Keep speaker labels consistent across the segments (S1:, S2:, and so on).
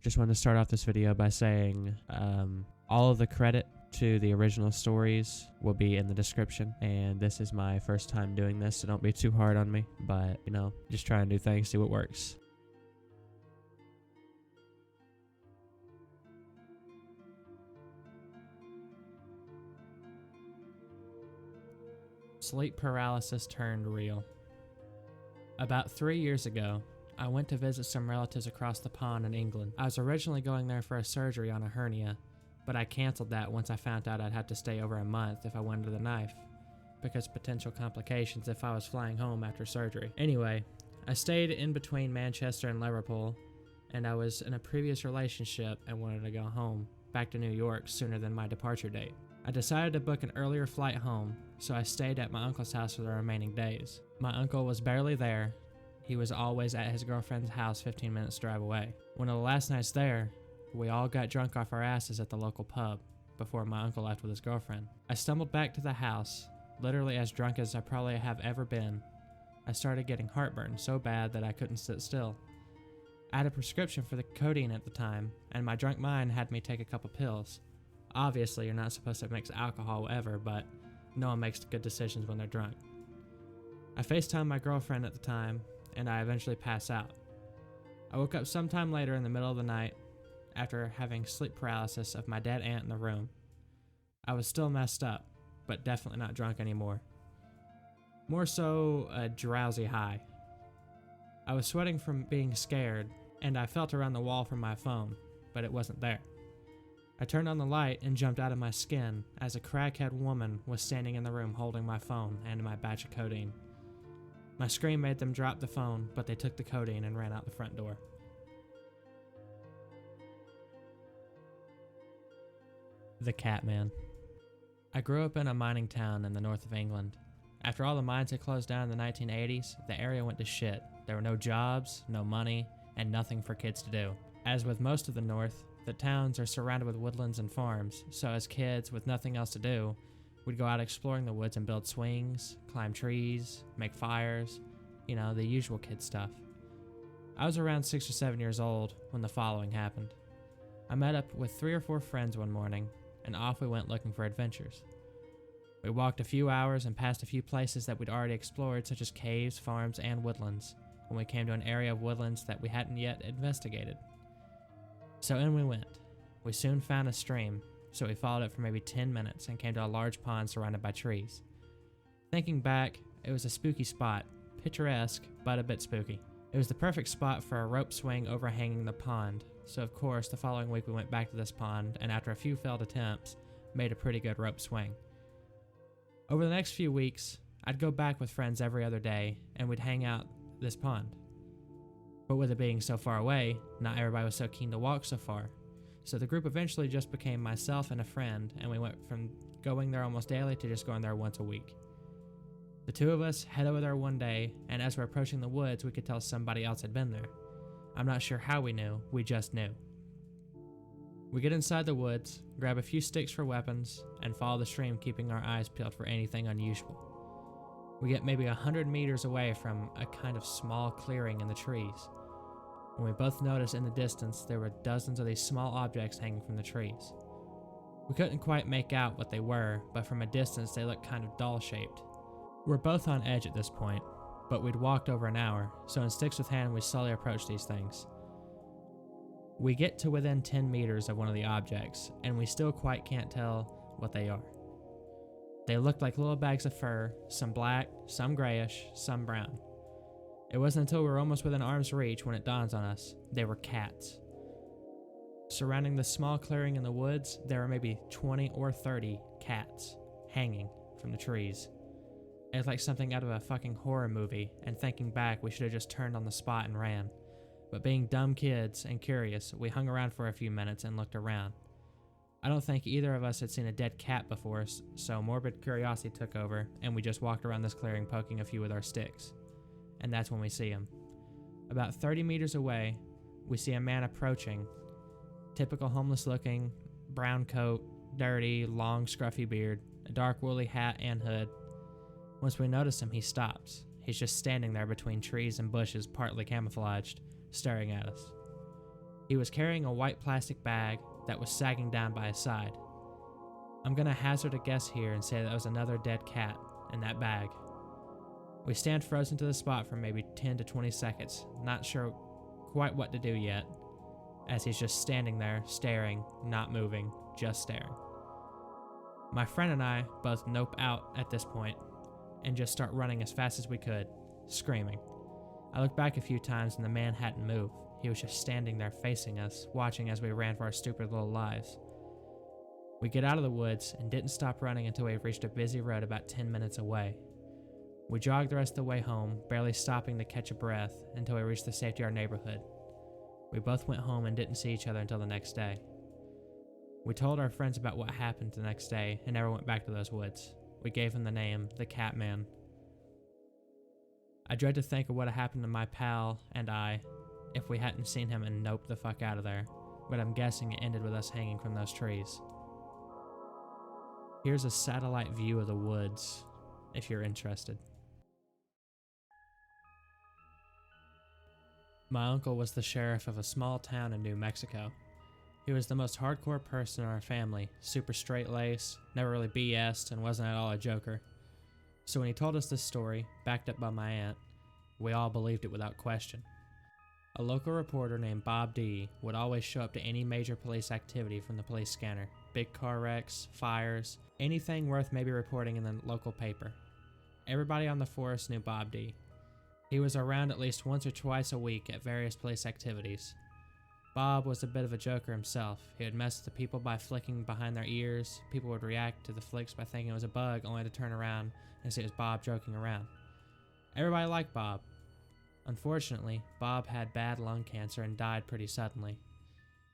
S1: Just wanted to start off this video by saying all of the credit to the original stories will be in the description, and this is my first time doing this, so don't be too hard on me, but just try and do things, see what works. Sleep paralysis turned real. About 3 years ago, I went to visit some relatives across the pond in England. I was originally going there for a surgery on a hernia, but I canceled that once I found out I'd have to stay over a month if I went under the knife, because potential complications if I was flying home after surgery. Anyway, I stayed in between Manchester and Liverpool, and I was in a previous relationship and wanted to go home, back to New York sooner than my departure date. I decided to book an earlier flight home, so I stayed at my uncle's house for the remaining days. My uncle was barely there. He was always at his girlfriend's house 15 minutes drive away. One of the last nights there, we all got drunk off our asses at the local pub before my uncle left with his girlfriend. I stumbled back to the house, literally as drunk as I probably have ever been. I started getting heartburn so bad that I couldn't sit still. I had a prescription for the codeine at the time, and my drunk mind had me take a couple pills. Obviously, you're not supposed to mix alcohol ever, but no one makes good decisions when they're drunk. I FaceTimed my girlfriend at the time, and I eventually pass out. I woke up sometime later in the middle of the night after having sleep paralysis of my dead aunt in the room. I was still messed up, but definitely not drunk anymore. More so a drowsy high. I was sweating from being scared, and I felt around the wall for my phone, but it wasn't there. I turned on the light and jumped out of my skin as a crackhead woman was standing in the room holding my phone and my batch of codeine. My scream made them drop the phone, but they took the codeine and ran out the front door. The Catman. I grew up in a mining town in the north of England. After all the mines had closed down in the 1980s, the area went to shit. There were no jobs, no money, and nothing for kids to do. As with most of the north, the towns are surrounded with woodlands and farms, so as kids with nothing else to do, we'd go out exploring the woods and build swings, climb trees, make fires, the usual kid stuff. I was around 6 or 7 years old when the following happened. I met up with 3 or 4 friends one morning, and off we went looking for adventures. We walked a few hours and passed a few places that we'd already explored, such as caves, farms, and woodlands, when we came to an area of woodlands that we hadn't yet investigated. So in we went. We soon found a stream, so we followed it for maybe 10 minutes and came to a large pond surrounded by trees. Thinking back, it was a spooky spot, picturesque, but a bit spooky. It was the perfect spot for a rope swing overhanging the pond, so of course the following week we went back to this pond and after a few failed attempts, made a pretty good rope swing. Over the next few weeks, I'd go back with friends every other day and we'd hang out this pond. But with it being so far away, not everybody was so keen to walk so far. So the group eventually just became myself and a friend, and we went from going there almost daily to just going there once a week. The two of us head over there one day, and as we're approaching the woods, we could tell somebody else had been there. I'm not sure how we knew, we just knew. We get inside the woods, grab a few sticks for weapons, and follow the stream, keeping our eyes peeled for anything unusual. We get maybe 100 meters away from a kind of small clearing in the trees. When we both noticed in the distance there were dozens of these small objects hanging from the trees. We couldn't quite make out what they were, but from a distance they looked kind of doll-shaped. We're both on edge at this point, but we'd walked over an hour, so in sticks with hand we slowly approached these things. We get to within 10 meters of one of the objects, and we still quite can't tell what they are. They looked like little bags of fur, some black, some grayish, some brown. It wasn't until we were almost within arm's reach when it dawns on us, they were cats. Surrounding this small clearing in the woods, there were maybe 20 or 30 cats hanging from the trees. It was like something out of a fucking horror movie, and thinking back, we should have just turned on the spot and ran. But being dumb kids and curious, we hung around for a few minutes and looked around. I don't think either of us had seen a dead cat before, so morbid curiosity took over, and we just walked around this clearing poking a few with our sticks. And that's when we see him. About 30 meters away, we see a man approaching. Typical homeless looking, brown coat, dirty, long scruffy beard, a dark woolly hat and hood. Once we notice him, he stops. He's just standing there between trees and bushes, partly camouflaged, staring at us. He was carrying a white plastic bag that was sagging down by his side. I'm gonna hazard a guess here and say that there was another dead cat in that bag. We stand frozen to the spot for maybe 10 to 20 seconds, not sure quite what to do yet, as he's just standing there, staring, not moving, just staring. My friend and I both nope out at this point and just start running as fast as we could, screaming. I looked back a few times and the man hadn't moved. He was just standing there facing us, watching as we ran for our stupid little lives. We get out of the woods and didn't stop running until we reached a busy road about 10 minutes away. We jogged the rest of the way home, barely stopping to catch a breath until we reached the safety of our neighborhood. We both went home and didn't see each other until the next day. We told our friends about what happened the next day and never went back to those woods. We gave him the name, the Catman. I dread to think of what had happened to my pal and I if we hadn't seen him and noped the fuck out of there, but I'm guessing it ended with us hanging from those trees. Here's a satellite view of the woods, if you're interested. My uncle was the sheriff of a small town in New Mexico. He was the most hardcore person in our family, super straight-laced, never really BS'd, and wasn't at all a joker. So when he told us this story, backed up by my aunt, we all believed it without question. A local reporter named Bob D. would always show up to any major police activity from the police scanner, big car wrecks, fires, anything worth maybe reporting in the local paper. Everybody on the force knew Bob D. He was around at least once or twice a week at various police activities. Bob was a bit of a joker himself. He would mess with the people by flicking behind their ears. People would react to the flicks by thinking it was a bug, only to turn around and see it was Bob joking around. Everybody liked Bob. Unfortunately, Bob had bad lung cancer and died pretty suddenly.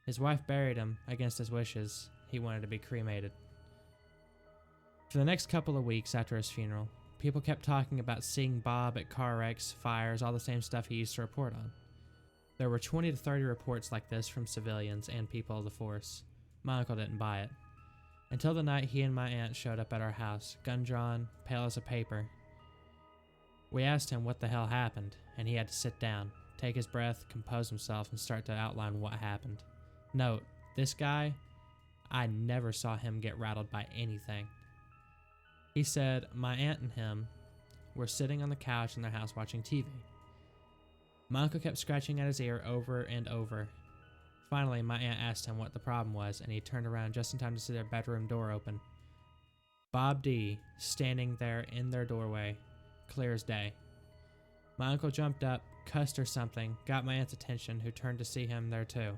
S1: His wife buried him against his wishes. He wanted to be cremated. For the next couple of weeks after his funeral, people kept talking about seeing Bob at car wrecks, fires, all the same stuff he used to report on. There were 20 to 30 reports like this from civilians and people of the force. My uncle didn't buy it. Until the night he and my aunt showed up at our house, gun drawn, pale as a paper. We asked him what the hell happened, and he had to sit down, take his breath, compose himself, and start to outline what happened. Note, this guy, I never saw him get rattled by anything. He said my aunt and him were sitting on the couch in their house watching TV. My uncle kept scratching at his ear over and over. Finally, my aunt asked him what the problem was, and he turned around just in time to see their bedroom door open. Bob D. standing there in their doorway, clear as day. My uncle jumped up, cussed or something, got my aunt's attention, who turned to see him there too.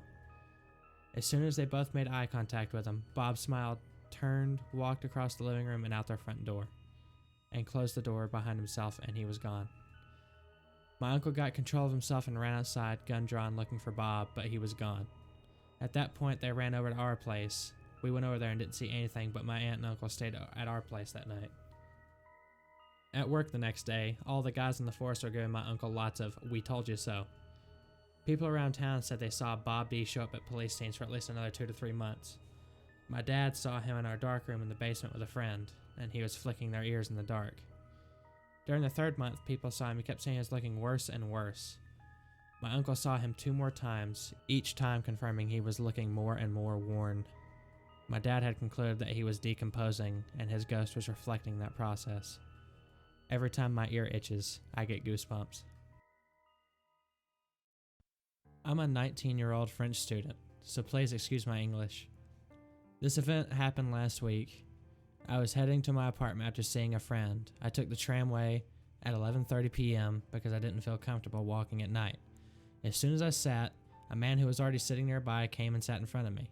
S1: As soon as they both made eye contact with him, Bob smiled, turned, walked across the living room and out their front door, and closed the door behind himself, and he was gone. My uncle got control of himself and ran outside, gun drawn, looking for Bob, but he was gone. At that point, they ran over to our place. We went over there and didn't see anything, but my aunt and uncle stayed at our place that night. At work the next day, all the guys in the force were giving my uncle lots of "we told you so." People around town said they saw Bob D. show up at police scenes for at least another 2 to 3 months. My dad saw him in our dark room in the basement with a friend, and he was flicking their ears in the dark. During the 3rd month, people saw him. He kept saying he was looking worse and worse. My uncle saw him 2 more times, each time confirming he was looking more and more worn. My dad had concluded that he was decomposing, and his ghost was reflecting that process. Every time my ear itches, I get goosebumps. I'm a 19-year-old French student, so please excuse my English. This event happened last week. I was heading to my apartment after seeing a friend. I took the tramway at 11:30 p.m. because I didn't feel comfortable walking at night. As soon as I sat, a man who was already sitting nearby came and sat in front of me.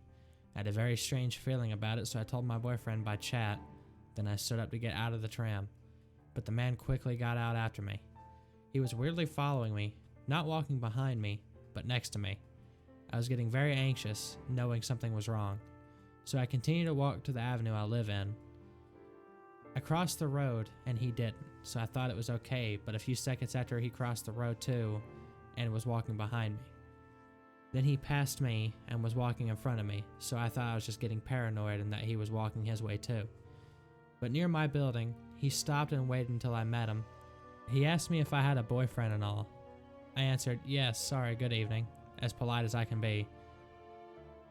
S1: I had a very strange feeling about it, so I told my boyfriend by chat. Then I stood up to get out of the tram, but the man quickly got out after me. He was weirdly following me, not walking behind me, but next to me. I was getting very anxious, knowing something was wrong, so I continued to walk to the avenue I live in. I crossed the road, and he didn't, so I thought it was okay, but a few seconds after he crossed the road too, and was walking behind me. Then he passed me and was walking in front of me, so I thought I was just getting paranoid and that he was walking his way too. But near my building, he stopped and waited until I met him. He asked me if I had a boyfriend and all. I answered, "Yes, sorry, good evening," as polite as I can be,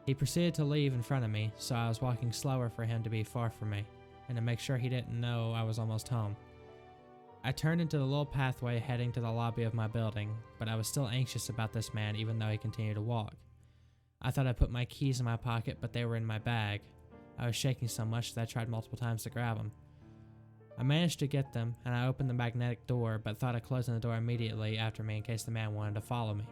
S1: He proceeded to leave in front of me, so I was walking slower for him to be far from me, and to make sure he didn't know I was almost home. I turned into the little pathway heading to the lobby of my building, but I was still anxious about this man even though he continued to walk. I thought I put my keys in my pocket, but they were in my bag. I was shaking so much that I tried multiple times to grab them. I managed to get them, and I opened the magnetic door, but thought of closing the door immediately after me in case the man wanted to follow me.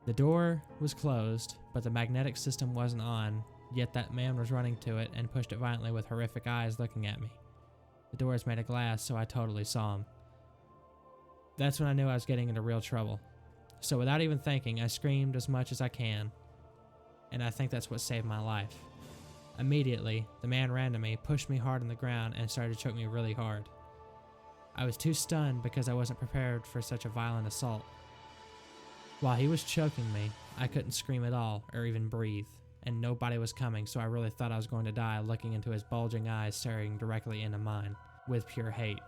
S1: The door was closed, but the magnetic system wasn't on, yet that man was running to it and pushed it violently with horrific eyes looking at me. The door is made of glass, so I totally saw him. That's when I knew I was getting into real trouble. So without even thinking, I screamed as much as I can, and I think that's what saved my life. Immediately, the man ran to me, pushed me hard on the ground, and started to choke me really hard. I was too stunned because I wasn't prepared for such a violent assault. While he was choking me, I couldn't scream at all or even breathe, and nobody was coming, so I really thought I was going to die looking into his bulging eyes staring directly into mine, with pure hate.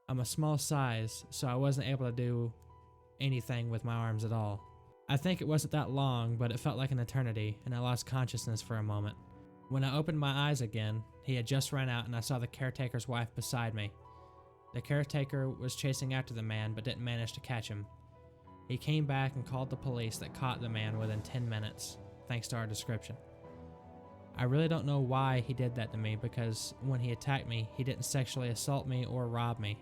S1: I'm a small size, so I wasn't able to do anything with my arms at all. I think it wasn't that long, but it felt like an eternity, and I lost consciousness for a moment. When I opened my eyes again, he had just run out and I saw the caretaker's wife beside me. The caretaker was chasing after the man but didn't manage to catch him. He came back and called the police that caught the man within 10 minutes, thanks to our description. I really don't know why he did that to me because when he attacked me, he didn't sexually assault me or rob me,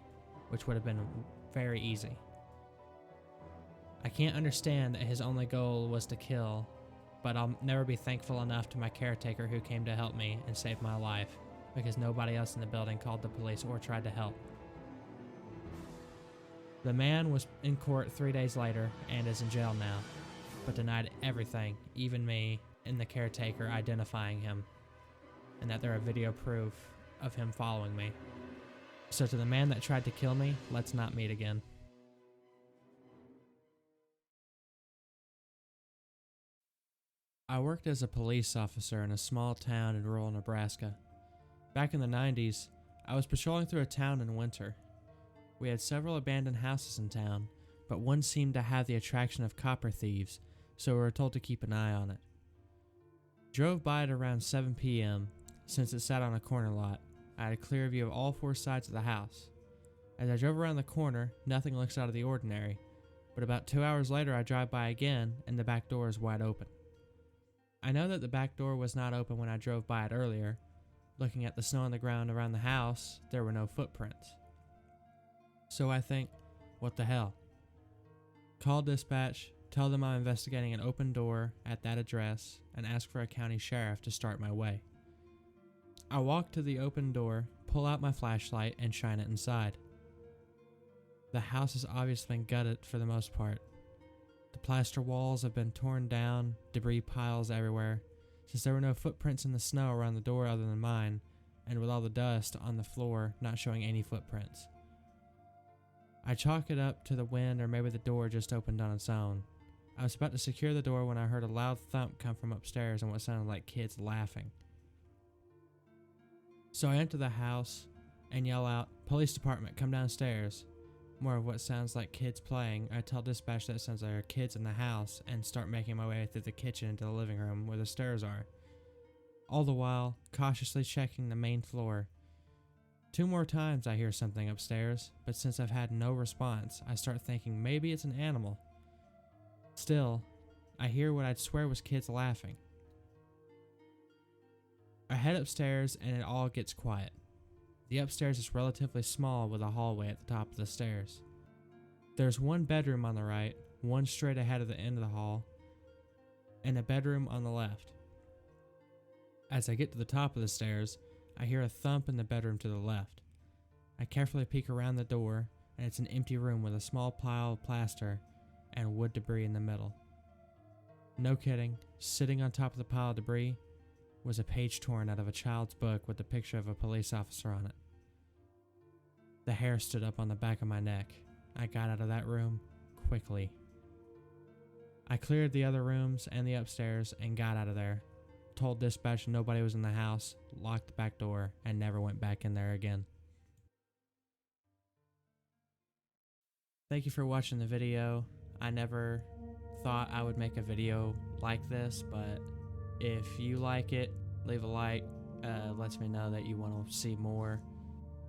S1: which would have been very easy. I can't understand that his only goal was to kill, but I'll never be thankful enough to my caretaker who came to help me and save my life, because nobody else in the building called the police or tried to help. The man was in court 3 days later and is in jail now, but denied everything, even me and the caretaker identifying him, and that there are video proof of him following me. So to the man that tried to kill me, let's not meet again. I worked as a police officer in a small town in rural Nebraska. Back in the 90s, I was patrolling through a town in winter. We had several abandoned houses in town, but one seemed to have the attraction of copper thieves, so we were told to keep an eye on it. Drove by it around 7 p.m. Since it sat on a corner lot, I had a clear view of all 4 sides of the house. As I drove around the corner, nothing looks out of the ordinary, but about 2 hours later I drive by again and the back door is wide open. I know that the back door was not open when I drove by it earlier. Looking at the snow on the ground around the house, there were no footprints. So I think, what the hell? Call dispatch, tell them I'm investigating an open door at that address, and ask for a county sheriff to start my way. I walk to the open door, pull out my flashlight, and shine it inside. The house has obviously been gutted for the most part. The plaster walls have been torn down, debris piles everywhere, since there were no footprints in the snow around the door other than mine, and with all the dust on the floor not showing any footprints. I chalk it up to the wind or maybe the door just opened on its own. I was about to secure the door when I heard a loud thump come from upstairs and what sounded like kids laughing. So I enter the house and yell out, "Police department, come downstairs." More of what sounds like kids playing. I tell dispatch that it sounds like there are kids in the house and start making my way through the kitchen into the living room where the stairs are. All the while, cautiously checking the main floor. 2 more times I hear something upstairs, but since I've had no response, I start thinking maybe it's an animal. Still, I hear what I'd swear was kids laughing. I head upstairs and it all gets quiet. The upstairs is relatively small with a hallway at the top of the stairs. There's one bedroom on the right, one straight ahead of the end of the hall, and a bedroom on the left. As I get to the top of the stairs, I hear a thump in the bedroom to the left. I carefully peek around the door, and it's an empty room with a small pile of plaster and wood debris in the middle. No kidding, sitting on top of the pile of debris was a page torn out of a child's book with a picture of a police officer on it. The hair stood up on the back of my neck. I got out of that room quickly. I cleared the other rooms and the upstairs and got out of there. Told dispatch nobody was in the house, locked the back door, and never went back in there again. Thank you for watching the video. I never thought I would make a video like this, but if you like it, leave a like. Lets me know that you want to see more.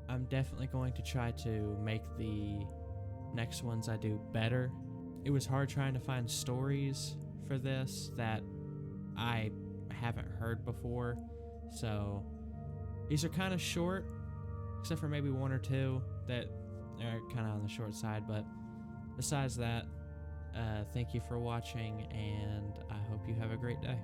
S1: I'm definitely going to try to make the next ones I do better. It was hard trying to find stories for this that I haven't heard before, so these are kind of short, except for maybe one or two that are kind of on the short side, but besides that, thank you for watching, and I hope you have a great day.